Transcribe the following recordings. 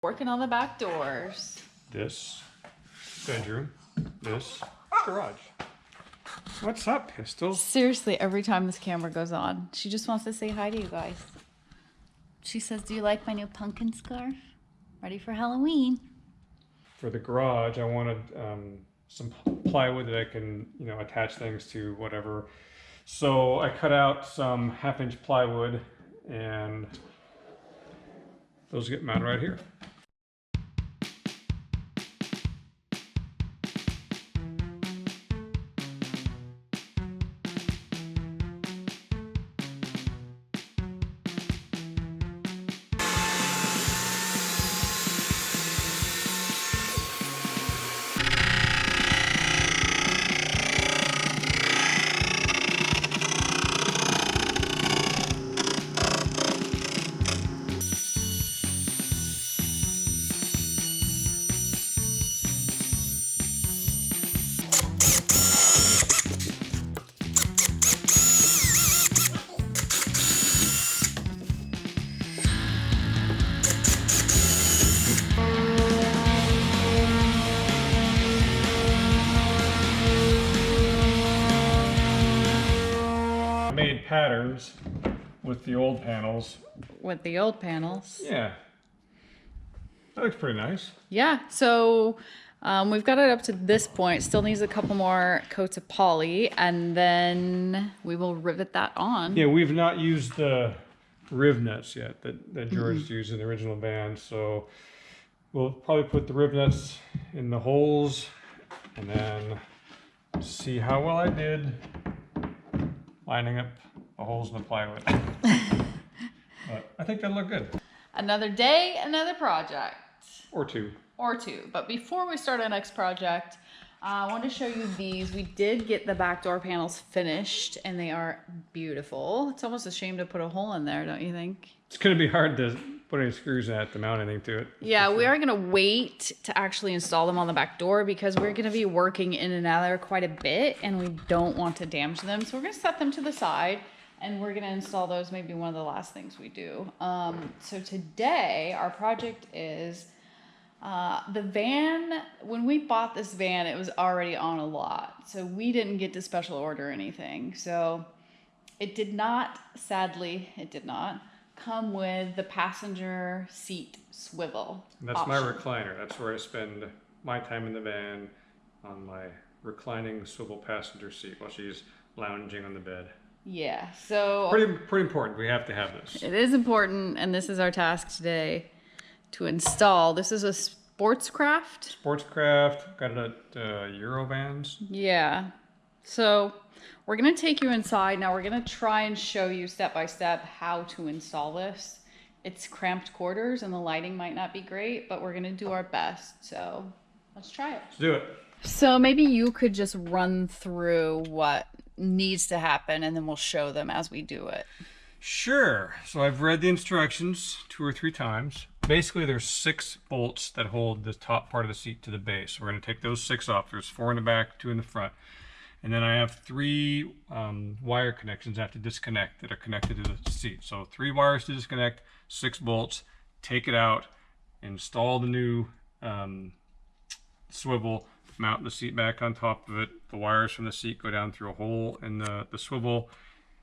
Working on the back doors. This bedroom, this garage. What's up, Pistols? Seriously, every time this camera goes on, she just wants to say hi to you guys. She says, do you like my new pumpkin scarf? Ready for Halloween. For the garage, I wanted some plywood that I can, attach things to, whatever. So I cut out some 1/2-inch plywood, and those get mounted right here. Patterns with the old panels. With the old panels. Yeah. That looks pretty nice. Yeah, so we've got it up to this point. Still needs a couple more coats of poly, and then we will rivet that on. Yeah, we've not used the rivnuts yet that George used in the original band, so we'll probably put the rivnuts in the holes and then see how well I did lining up the holes in the plywood. But I think that'll look good. Another day, another project. Or two. Or two. But before we start our next project, I want to show you these. We did get the back door panels finished, and they are beautiful. It's almost a shame to put a hole in there, don't you think? It's going to be hard to put any screws in it to mount anything to it. Yeah, we are going to wait to actually install them on the back door because we're going to be working in and out of there quite a bit, and we don't want to damage them. So we're going to set them to the side, and we're going to install those, maybe one of the last things we do. So today, our project is the van. When we bought this van, it was already on a lot. So we didn't get to special order anything. So it did not, sadly, it did not come with the passenger seat swivel. That's option. my recliner. That's where I spend my time in the van, on my reclining swivel passenger seat while she's lounging on the bed. Yeah, so pretty important. We have to have this. it is important, and this is our task today to install. This is a Sportscraft. Sportscraft, got it at Eurovans. Yeah, so we're gonna take you inside. Now we're gonna try and show you step by step how to install this. It's cramped quarters and the lighting might not be great, but we're gonna do our best. So let's try it. Let's do it. So maybe you could just run through what needs to happen, and then we'll show them as we do it. Sure. So I've read the instructions 2 or 3 times. Basically, there's 6 bolts that hold the top part of the seat to the base. We're going to take those 6 off. There's 4 in the back, 2 in the front. And then I have 3 wire connections I have to disconnect that are connected to the seat. So 3 wires to disconnect, 6 bolts, take it out, install the new swivel, mount the seat back on top of it. The wires from the seat go down through a hole in the swivel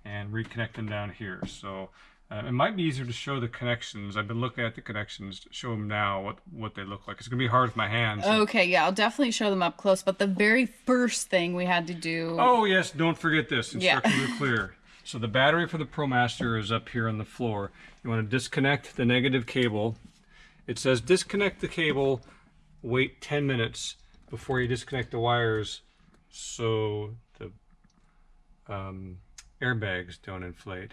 and reconnect them down here. So it might be easier to show the connections. I've been looking at the connections to show them now what they look like. It's gonna be hard with my hands. Okay, yeah, I'll definitely show them up close, but the very first thing we had to do... Oh yes, don't forget this. Instructions are clear. So the battery for the Promaster is up here on the floor. You want to disconnect the negative cable. It says disconnect the cable, wait 10 minutes before you disconnect the wires so the airbags don't inflate.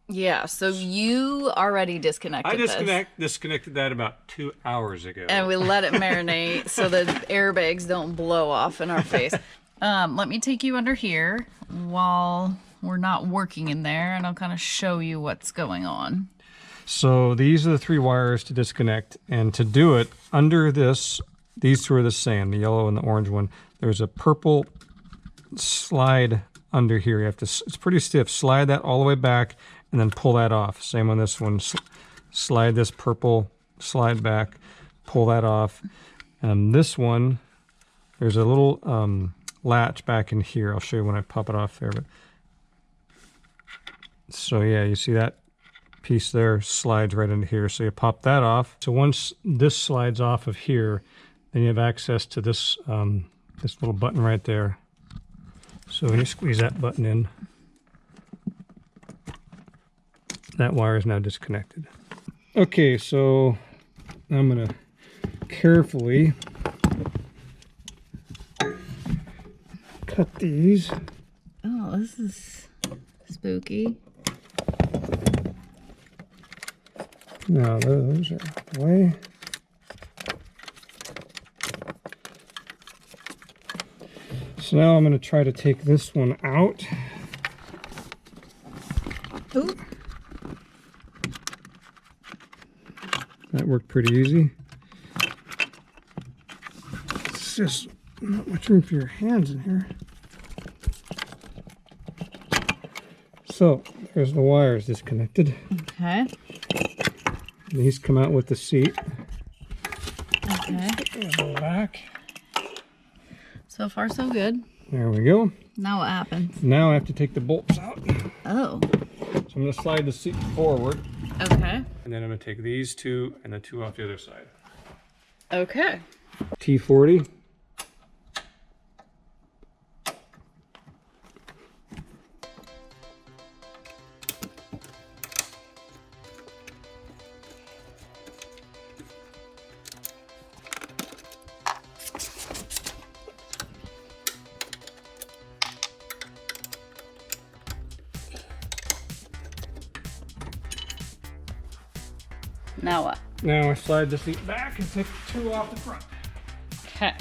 Yeah, so you already disconnected disconnected that about 2 hours ago. And we let it marinate so the airbags don't blow off in our face. Let me take you under here while we're not working in there, and I'll kind of show you what's going on. So these are the 3 wires to disconnect, and to do it, under this, these 2 are the same, the yellow and the orange one. There's a purple slide under here. You have to, it's pretty stiff. Slide that all the way back and then pull that off. Same on this one. Slide this purple slide back, pull that off. This one, there's a little latch back in here. I'll show you when I pop it off there. But so yeah, you see that piece there slides right into here. So you pop that off. So once this slides off of here, then you have access to this this little button right there. So when you squeeze that button in, that wire is now disconnected. Okay, so I'm gonna carefully cut these. Oh, this is spooky. No, those are away. So now I'm going to try to take this one out. Ooh. That worked pretty easy. It's just not much room for your hands in here. So there's the wires disconnected. Okay. These come out with the seat. Okay. Back. So far, so good. There we go. Now what happens? Now I have to take the bolts out. Oh. So I'm going to slide the seat forward. Okay. And then I'm going to take these two and the two off the other side. Okay. T40. Now what? Now I slide the seat back and take two off the front. Okay.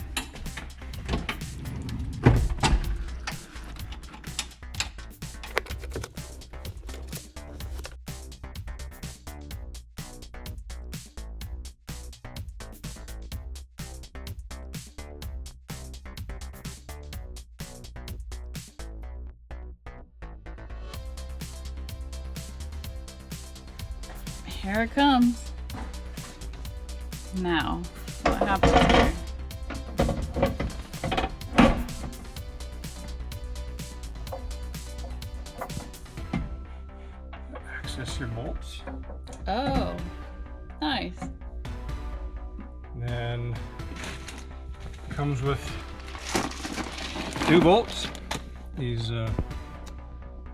Here it comes. Now, what happens here? Access your bolts. Oh, nice. Then comes with two bolts. These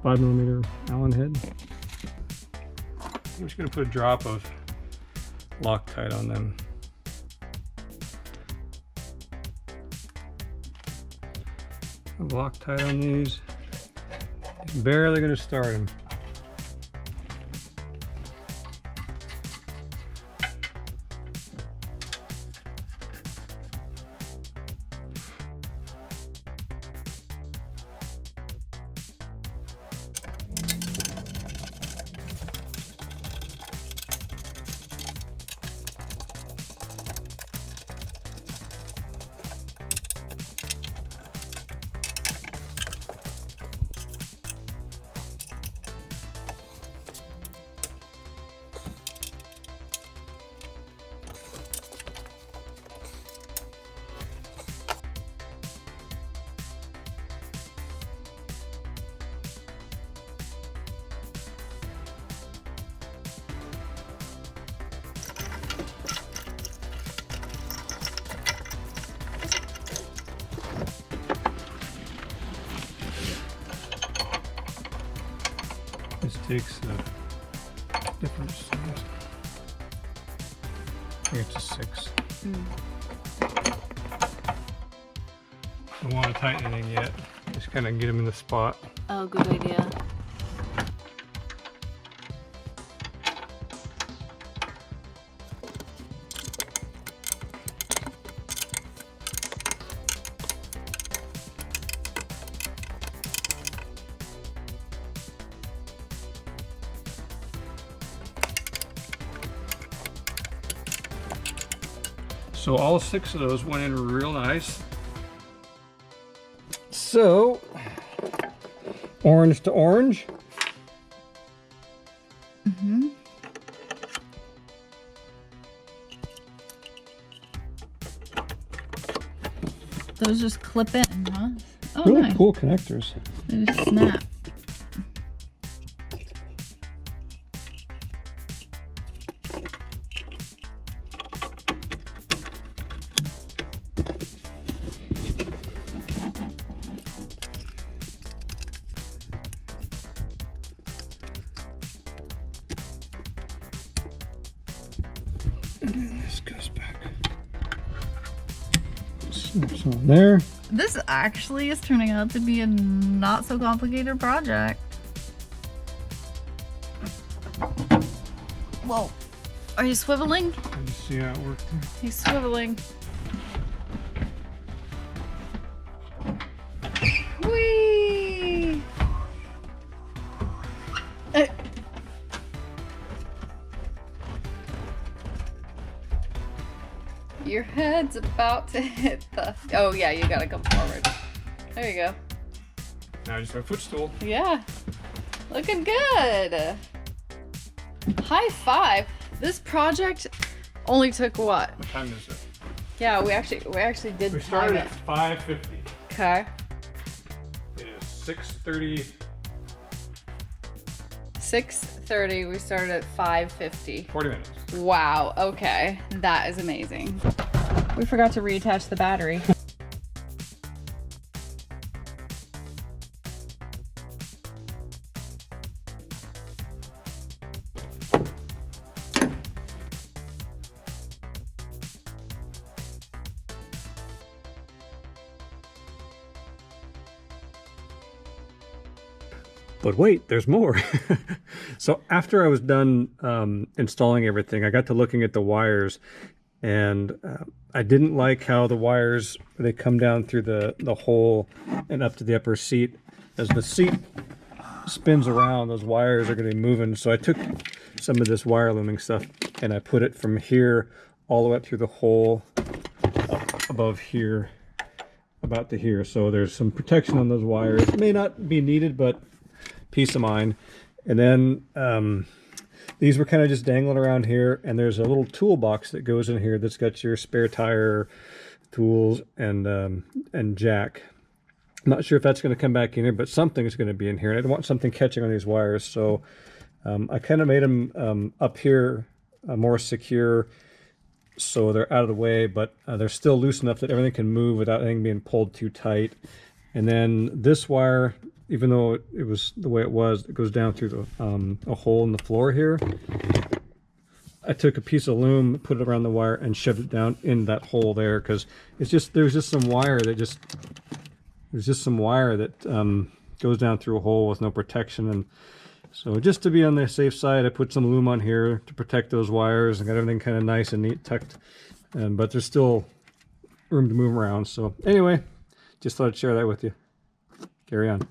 5mm Allen head. I'm just going to put a drop of Loctite on them. Loctite on these. Barely going to start them. This takes a different size. I think it's a 6. Don't want to tighten anything yet. Just kind of get them in the spot. Oh, good idea. So all 6 of those went in real nice. So, orange to orange. those just clip in, huh? Oh, Really nice. cool connectors. They just snap. This goes back. Snaps on there. This actually is turning out to be a not so complicated project. Whoa. Are you swiveling? Let me see how it works. He's swiveling. Whee! Your head's about to hit the... Oh yeah, you gotta come forward. There you go. Now I just have a footstool. Yeah. Looking good. High five. This project only took what? What time is it? Yeah, we actually did We time started it. at 5:50. Okay. It is 6:30. 6:30. We started at 5:50. 40 minutes. Wow. Okay, that is amazing. We forgot to reattach the battery. But wait, there's more. So after I was done installing everything, I got to looking at the wires, and I didn't like how the wires, they come down through the hole and up to the upper seat. As the seat spins around, those wires are going to be moving. So I took some of this wire looming stuff and I put it from here all the way up through the hole up above here, about to here. So there's some protection on those wires. It may not be needed, but peace of mind. And then these were kind of just dangling around here, and there's a little toolbox that goes in here that's got your spare tire, tools, and jack. I'm not sure if that's going to come back in here, but something's going to be in here, and I don't want something catching on these wires. So I kind of made them up here more secure, so they're out of the way, but they're still loose enough that everything can move without anything being pulled too tight. And then this wire, even though it was the way it was, it goes down through the a hole in the floor here. I took a piece of loom, put it around the wire, and shoved it down in that hole there, because it's just, there's just some wire that goes down through a hole with no protection. And so just to be on the safe side, I put some loom on here to protect those wires and got everything kind of nice and neat tucked. But there's still room to move around. So anyway, just thought I'd share that with you. Carry on.